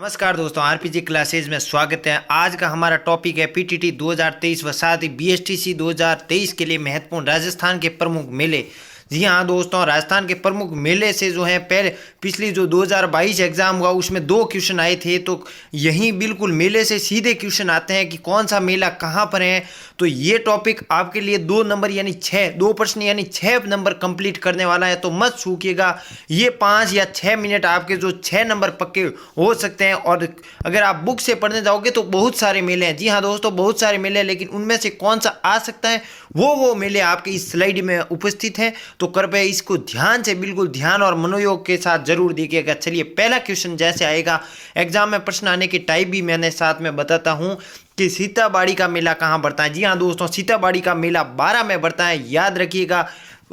नमस्कार दोस्तों, RPG classes में स्वागत है। आज का हमारा टॉपिक है पीटीटी 2023 व साथ ही बीएसटीसी 2023 के लिए महत्वपूर्ण राजस्थान के प्रमुख मेले। जी हाँ दोस्तों, राजस्थान के प्रमुख मेले से जो है पहले पिछली जो 2022 एग्जाम हुआ उसमें 2 क्वेश्चन आए थे, तो यहीं बिल्कुल मेले से सीधे क्वेश्चन आते हैं कि कौन सा मेला कहाँ पर है। तो ये टॉपिक आपके लिए 2 नंबर यानी 2 प्रश्न यानी 6 नंबर कंप्लीट करने वाला है, तो मत छूकिएगा। ये 5 या 6 मिनट आपके जो 6 नंबर पक्के हो सकते हैं। और अगर आप बुक से पढ़ने जाओगे तो बहुत सारे मेले हैं। जी हाँ दोस्तों, बहुत सारे मेले हैं, लेकिन उनमें से कौन सा आ सकता है वो मेले आपके इस स्लाइड में उपस्थित हैं। तो कृपया इसको ध्यान से, बिल्कुल ध्यान और मनोयोग के साथ जरूर देखिएगा। चलिए, पहला क्वेश्चन जैसे आएगा, एग्जाम में प्रश्न आने की टाइप भी मैंने साथ में बताता हूँ कि सीताबाड़ी का मेला कहाँ बढ़ता है। जी हाँ दोस्तों, सीताबाड़ी का मेला 12 में बढ़ता है। याद रखिएगा,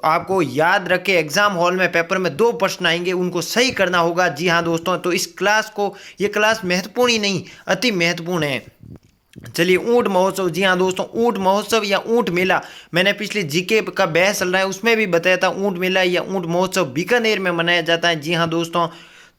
आपको याद रखे एग्जाम हॉल में पेपर में 2 प्रश्न आएंगे, उनको सही करना होगा। जी हाँ दोस्तों, तो इस क्लास को, ये क्लास महत्वपूर्ण ही नहीं अति महत्वपूर्ण है। चलिए, ऊंट महोत्सव। जी हाँ दोस्तों, ऊंट महोत्सव या ऊंट मेला, मैंने पिछले जीके का बहस चल रहा है उसमें भी बताया था। ऊंट मेला या ऊंट महोत्सव बीकानेर में मनाया जाता है। जी हाँ दोस्तों,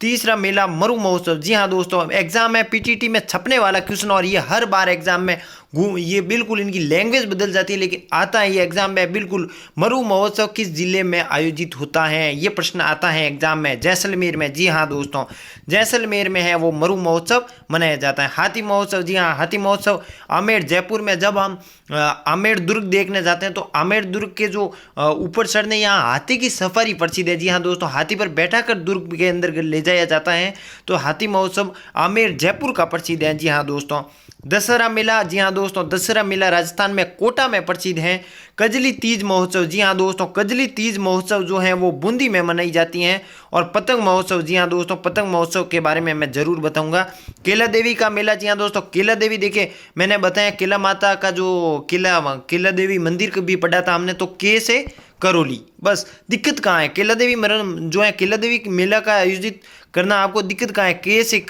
तीसरा मेला मरु महोत्सव। जी हाँ दोस्तों, एग्जाम में पीटीटी में छपने वाला क्वेश्चन, और ये हर बार एग्जाम में ये बिल्कुल इनकी लैंग्वेज बदल जाती है, लेकिन आता है ये एग्जाम में बिल्कुल। मरु महोत्सव किस जिले में आयोजित होता है, ये प्रश्न आता है एग्जाम में। जैसलमेर में। जी हाँ दोस्तों, जैसलमेर में है वो मरु महोत्सव मनाया जाता है। हाथी महोत्सव। जी हाँ, हाथी महोत्सव आमेर जयपुर में। जब हम आमेर दुर्ग देखने जाते हैं तो आमेर दुर्ग के जो ऊपर चढ़ने यहाँ हाथी की सफारी प्रसिद्ध है। जी हाँ दोस्तों, हाथी पर बैठाकर दुर्ग के अंदर ले जाया जाता है। तो हाथी महोत्सव आमेर जयपुर का प्रसिद्ध है। जी हाँ दोस्तों, दशहरा मेला। जी हाँ दोस्तों, दशहरा मेला राजस्थान में कोटा में प्रसिद्ध है। कजली तीज महोत्सव। जी हाँ दोस्तों, कजली तीज महोत्सव जो है वो बूंदी में मनाई जाती हैं। और पतंग महोत्सव। जी हाँ दोस्तों, पतंग महोत्सव के बारे में मैं जरूर बताऊंगा। केला देवी का मेला। जी हाँ दोस्तों, केला देवी, देखिए मैंने बताया केला माता का जो केला देवी मंदिर को भी पढ़ा था हमने, तो के से करौली। बस दिक्कत कहाँ है, केला देवी जो है केला देवी मेला का आयोजित करना आपको दिक्कत कहाँ है, के से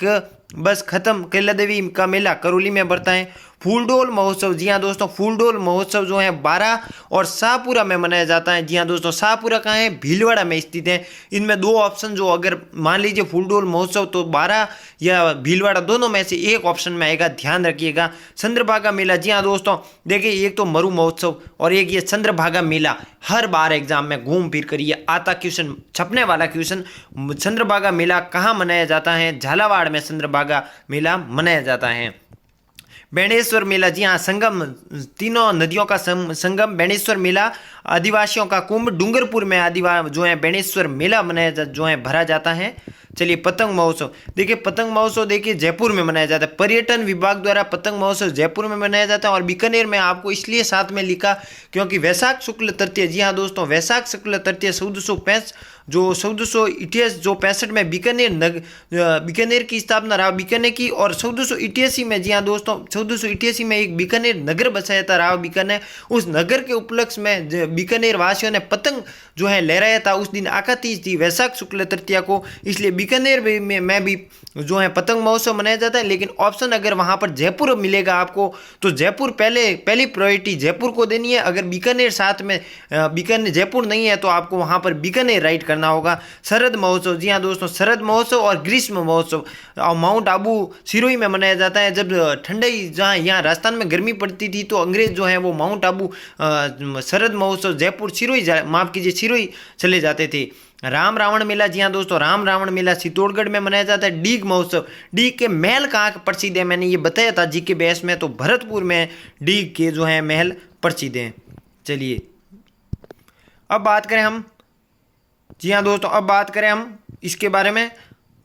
बस खत्म। केला देवी का मेला करौली में बढ़ता है। फूलडोल महोत्सव। जी हाँ दोस्तों, फूलडोल महोत्सव जो है 12 और शाहपुरा में मनाया जाता है। जी हाँ दोस्तों, शाहपुरा कहाँ है, भीलवाड़ा में स्थित है। इनमें 2 ऑप्शन, जो अगर मान लीजिए फूलडोल महोत्सव तो 12 या भीलवाड़ा दोनों में से एक ऑप्शन में आएगा, ध्यान रखिएगा। चंद्रभागा मेला। जी हाँ दोस्तों, देखिए एक तो मरु महोत्सव और एक ये चंद्रभागा मेला, हर बार एग्जाम में घूम फिर कर ये आता क्वेश्चन, छपने वाला क्वेश्चन। चंद्रभागा मेला कहाँ मनाया जाता है, झालावाड़ में चंद्रभागा मेला मनाया जाता है। बेणेश्वर मेला। जी हाँ, संगम, तीनों नदियों का संगम बेणेश्वर मेला। आदिवासियों का कुंभ डूंगरपुर में जो है बेणेश्वर मेला मनाया जो है भरा जाता है। चलिए, पतंग महोत्सव। देखिए पतंग महोत्सव देखिए जयपुर में मनाया जाता है। पर्यटन विभाग द्वारा पतंग महोत्सव जयपुर में मनाया जाता है। और बीकानेर में आपको इसलिए साथ में लिखा क्योंकि वैशाख शुक्ल तृतीय। जी हाँ दोस्तों, वैशाख शुक्ल तृतीय 1488 जो 65 में बीकानेर की स्थापना राव बीकानेर की। और 1488 में, जी हाँ दोस्तों, 1488 में एक बीकानेर नगर बसाया था राव बीकानेर। उस नगर के उपलक्ष्य में बीकानेर वासियों ने पतंग जो है लहराया था। उस दिन आकातीज थी वैशाख शुक्ल तृतीया को, इसलिए बीकानेर में भी जो है पतंग महोत्सव मनाया जाता है। लेकिन ऑप्शन अगर वहां पर जयपुर मिलेगा आपको तो जयपुर पहली प्रायोरिटी जयपुर को देनी है। अगर बीकानेर साथ में बीकानेर जयपुर नहीं है तो आपको वहां पर बीकानेर राइट करना होगा। शरद महोत्सव। जी हाँ दोस्तों, शरद महोत्सव और ग्रीष्म महोत्सव माउंट आबू सिरोही में मनाया जाता है। जब ठंडाई जहाँ यहाँ राजस्थान में गर्मी पड़ती थी तो अंग्रेज जो है वो माउंट आबू शरद महोत्सव जयपुर सिरोही, माफ कीजिए, सिरोही चले जाते थे। राम रावण मेला। जी हाँ दोस्तों, राम रावण मेला चित्तौड़गढ़ में मनाया जाता है। डीग महोत्सव। डीग के महल कहाँ प्रसिद्ध है, मैंने ये बताया था जी के बहस में, तो भरतपुर में डीग के जो है महल प्रसिद्ध हैं। चलिए, अब बात करें हम, जी हाँ दोस्तों, अब बात करें हम इसके बारे में,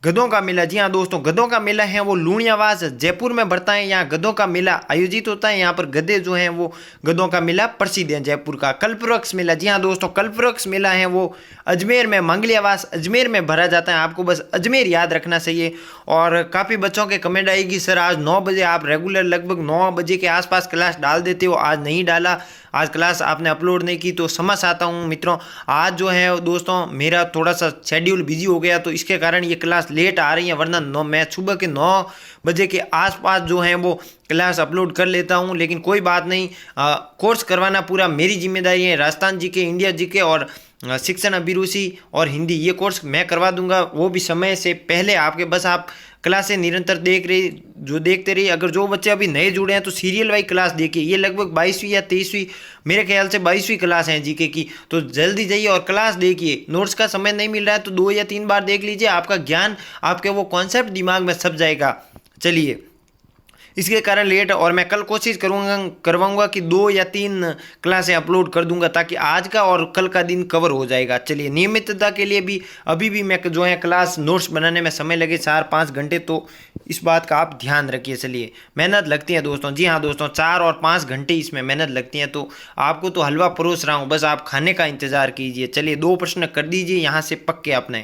गधों का मेला। जी हाँ दोस्तों, गधों का मेला है वो लूणियावास जयपुर में बढ़ता है। यहाँ गधों का मेला आयोजित होता है। यहाँ पर गधे जो हैं वो गधों का मेला प्रसिद्ध है जयपुर का। कल्पवृक्ष मेला। जी हाँ दोस्तों, कल्पवृक्ष मेला है वो अजमेर में, मंगलियावास अजमेर में भरा जाता है। आपको बस अजमेर याद रखना चाहिए। और काफ़ी बच्चों के कमेंट आएगी, सर आज 9 बजे आप रेगुलर लगभग 9 बजे के आसपास क्लास डाल देते हो, आज नहीं डाला, आज क्लास आपने अपलोड नहीं की, तो समझ आता हूँ मित्रों। आज जो है दोस्तों मेरा थोड़ा सा शेड्यूल बिजी हो गया, तो इसके कारण ये क्लास लेट आ रही है, वरना मैं सुबह के 9 बजे के आसपास जो है वो क्लास अपलोड कर लेता हूं। लेकिन कोई बात नहीं, कोर्स करवाना पूरा मेरी जिम्मेदारी है। राजस्थान जी के, इंडिया जी के और शिक्षण अभिरुचि और हिंदी, ये कोर्स मैं करवा दूंगा, वो भी समय से पहले आपके। बस आप क्लासें निरंतर देखते रहिए। अगर जो बच्चे अभी नए जुड़े हैं तो सीरियल वाइज क्लास देखिए। ये लगभग 22वीं या 23वीं, मेरे ख्याल से 22वीं क्लास है जीके की, तो जल्दी जाइए और क्लास देखिए। नोट्स का समय नहीं मिल रहा है तो 2 या 3 बार देख लीजिए, आपका ज्ञान, आपके वो कॉन्सेप्ट दिमाग में सब जाएगा। चलिए, इसके कारण लेट, और मैं कल कोशिश करवाऊंगा कि 2 या 3 क्लासें अपलोड कर दूंगा ताकि आज का और कल का दिन कवर हो जाएगा। चलिए, नियमितता के लिए भी अभी भी मैं जो है क्लास नोट्स बनाने में समय लगे 4-5 घंटे, तो इस बात का आप ध्यान रखिए। चलिए, मेहनत लगती है दोस्तों, जी हाँ दोस्तों, 4 और 5 घंटे इसमें मेहनत लगती है। तो आपको तो हलवा परोस रहा हूँ, बस आप खाने का इंतजार कीजिए। चलिए, 2 प्रश्न कर दीजिए यहाँ से पक्के अपने।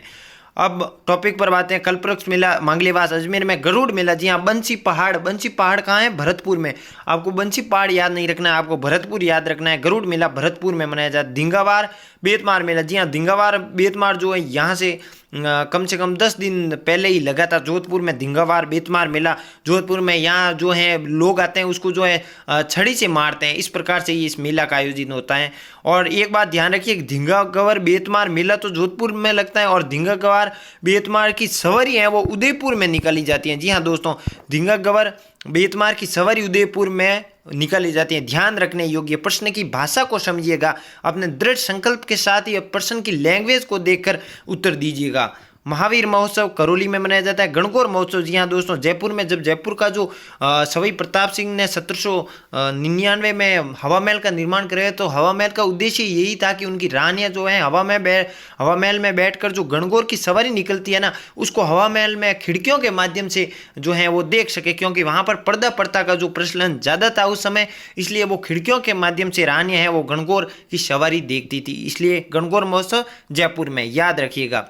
अब टॉपिक पर बातें हैं। कल्पवृक्ष मेला मांगलेवास अजमेर में, गरुड़ मेला, जी हाँ, बंसी पहाड़ कहाँ है? भरतपुर में। आपको बंसी पहाड़ याद नहीं रखना है, आपको भरतपुर याद रखना है। गरुड़ मेला भरतपुर में मनाया जाता है। धिंगावार बेतमार मेला, जी हाँ, धिंगावार बेतमार जो है यहाँ से कम से कम 10 दिन पहले ही लगा था जोधपुर में। धिंगावार बेतमार मेला जोधपुर में, यहाँ जो है लोग आते हैं उसको जो है छड़ी से मारते हैं। इस प्रकार से ये इस मेला का आयोजन होता है। और एक बात ध्यान रखिए, धिंगागवर बेतमार मेला तो जोधपुर में लगता है और धिंगागवर बेतमार की सवारी है वो उदयपुर में निकाली जाती है। जी हाँ दोस्तों, धिंगागवर बेतमार की सवारी उदयपुर में निकाली जाती है। ध्यान रखने योग्य, प्रश्न की भाषा को समझिएगा, अपने दृढ़ संकल्प के साथ ही प्रश्न की लैंग्वेज को देखकर उत्तर दीजिएगा। महावीर महोत्सव करौली में मनाया जाता है। गणगौर महोत्सव, जी हाँ दोस्तों, जयपुर में। जब जयपुर का जो सवाई प्रताप सिंह ने 1799 में हवा महल का निर्माण कराया, तो हवा महल का उद्देश्य यही था कि उनकी रानियां जो है हवा महल में बैठकर जो गणगौर की सवारी निकलती है ना, उसको हवा महल में खिड़कियों के माध्यम से जो है वो देख सके, क्योंकि वहाँ पर पर्दा प्रथा का जो प्रचलन ज़्यादा था उस समय, इसलिए वो खिड़कियों के माध्यम से रानियां हैं वो गणगौर की सवारी देखती थी। इसलिए गणगौर महोत्सव जयपुर में, याद रखिएगा।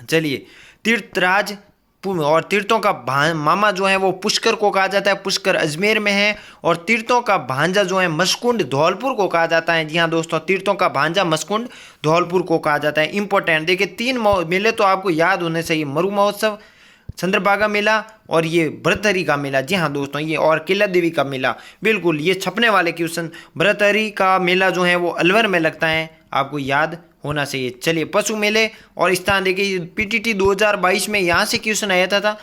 चलिए, तीर्थराज और तीर्थों का मामा जो है वो पुष्कर को कहा जाता है। पुष्कर अजमेर में है। और तीर्थों का भांजा जो है मस्कुंड धौलपुर को कहा जाता है। जी हाँ दोस्तों, तीर्थों का भांजा मस्कुंड धौलपुर को कहा जाता है। इंपॉर्टेंट देखिए, 3 मेले तो आपको याद होने चाहिए, मरु महोत्सव, चंद्रभागा मेला और ये भरतहरि का मेला। जी हाँ दोस्तों, ये और किला देवी का मेला, बिल्कुल ये छपने वाले क्वेश्चन। भरतहरि का मेला जो है वो अलवर में लगता है, आपको याद होना चाहिए। चलिए, पशु मेले और स्थान देखिए, पीटीटी 2022 में यहाँ से क्वेश्चन आया था।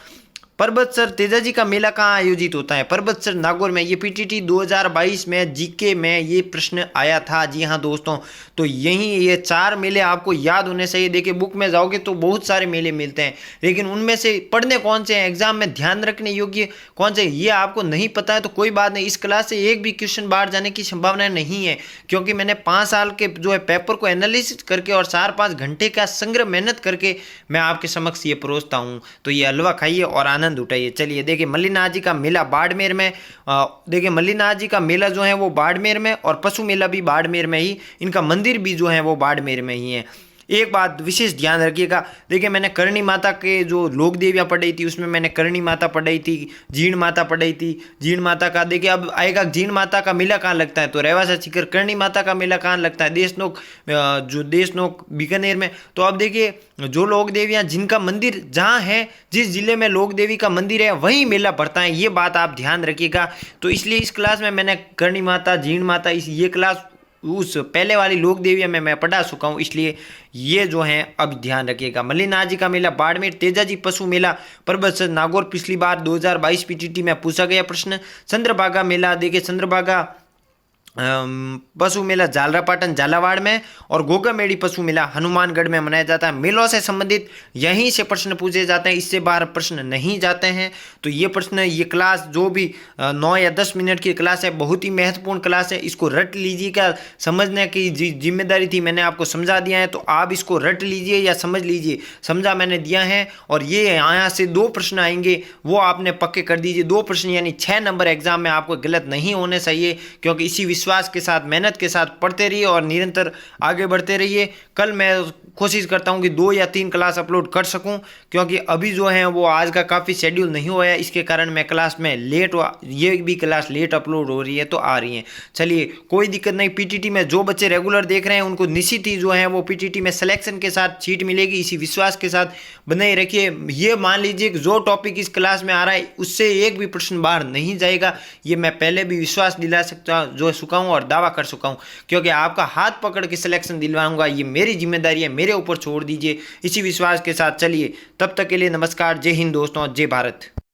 पर्वतसर तेजाजी का मेला कहाँ आयोजित होता है? पर्वतसर नागौर में। ये पीटीटी 2022 में जीके में ये प्रश्न आया था। जी हाँ दोस्तों, तो यही ये 4 मेले आपको याद होने चाहिए। देखिए, बुक में जाओगे तो बहुत सारे मेले मिलते हैं, लेकिन उनमें से पढ़ने कौन से हैं, एग्जाम में ध्यान रखने योग्य कौन से, ये आपको नहीं पता है तो कोई बात नहीं। इस क्लास से एक भी क्वेश्चन बाहर जाने की संभावना नहीं है, क्योंकि मैंने 5 साल के जो है पेपर को एनालिसिस करके और 4-5 घंटे का संग्रह मेहनत करके मैं आपके समक्ष ये परोसता हूँ। तो ये हलवा खाइए और आनंद उठाइए। चलिए, देखिए, मल्लीनाथ जी का मेला बाड़मेर में। देखिए, मल्लीनाथ जी का मेला जो है वो बाड़मेर में, और पशु मेला भी बाड़मेर में ही, इनका मंदिर भी जो है वो बाड़मेर में ही है। एक बात विशेष ध्यान रखिएगा, देखिए मैंने करणी माता के जो लोक देवियाँ पढ़ाई थी उसमें मैंने करणी माता पढ़ाई थी, जीण माता पढ़ाई थी। जीण माता का देखिए अब आएगा, जीण माता का मेला कहाँ लगता है, तो रेवासा सीकर। करणी माता का मेला कहाँ लगता है, देशनोक बीकानेर में। तो अब देखिए, जो लोक देवियाँ जिनका मंदिर जहाँ है, जिस जिले में लोक देवी का मंदिर है वहीं मेला पड़ता है, ये बात आप ध्यान रखिएगा। तो इसलिए इस क्लास में मैंने करणी माता, जीण माता, ये क्लास उस पहले वाली लोक देविया में मैं पढ़ा चुका हूँ, इसलिए ये जो है अब ध्यान रखिएगा। मल्लीनाथ जी का मेला बाड़मेर। तेजाजी पशु मेला पर्वतसर नागौर, पिछली बार 2022 पीटीटी में पूछा गया प्रश्न। चंद्रभागा मेला, देखिए चंद्रभागा पशु मेला झालरापाटन झालावाड़ में, और गोगामेड़ी पशु मेला हनुमानगढ़ में मनाया जाता है। मेलों से संबंधित यहीं से प्रश्न पूछे जाते हैं, इससे बाहर प्रश्न नहीं जाते हैं। तो ये प्रश्न, ये क्लास जो भी 9 या 10 मिनट की क्लास है, बहुत ही महत्वपूर्ण क्लास है, इसको रट लीजिएगा। समझने की जिम्मेदारी थी, मैंने आपको समझा दिया है, तो आप इसको रट लीजिए या समझ लीजिए। समझा मैंने दिया है, और ये यहाँ से 2 प्रश्न आएंगे वो आपने पक्के कर दीजिए। 2 प्रश्न यानी 6 नंबर एग्जाम में आपको गलत नहीं होने चाहिए, क्योंकि इसी विश्वास के साथ, मेहनत के साथ पढ़ते रहिए और निरंतर आगे बढ़ते रहिए। कल मैं कोशिश करता हूं कि 2 या 3 क्लास अपलोड कर सकूं, क्योंकि अभी जो है वो आज का काफ़ी शेड्यूल नहीं हुआ है, इसके कारण मैं क्लास में लेट हुआ, ये भी क्लास लेट अपलोड हो रही है तो आ रही है। चलिए, कोई दिक्कत नहीं। पीटीटी में जो बच्चे रेगुलर देख रहे हैं उनको निश्चित ही जो है वो पीटीटी में सिलेक्शन के साथ सीट मिलेगी, इसी विश्वास के साथ बनाए रखिए। ये मान लीजिए कि जो टॉपिक इस क्लास में आ रहा है उससे एक भी प्रश्न बाहर नहीं जाएगा, ये मैं पहले भी विश्वास दिला सकता जो है चुका हूं और दावा कर चुका हूं, क्योंकि आपका हाथ पकड़ के सिलेक्शन दिलवाऊंगा, ये मेरी जिम्मेदारी है, मेरे ऊपर छोड़ दीजिए। इसी विश्वास के साथ चलिए, तब तक के लिए नमस्कार, जय हिंद दोस्तों, जय भारत।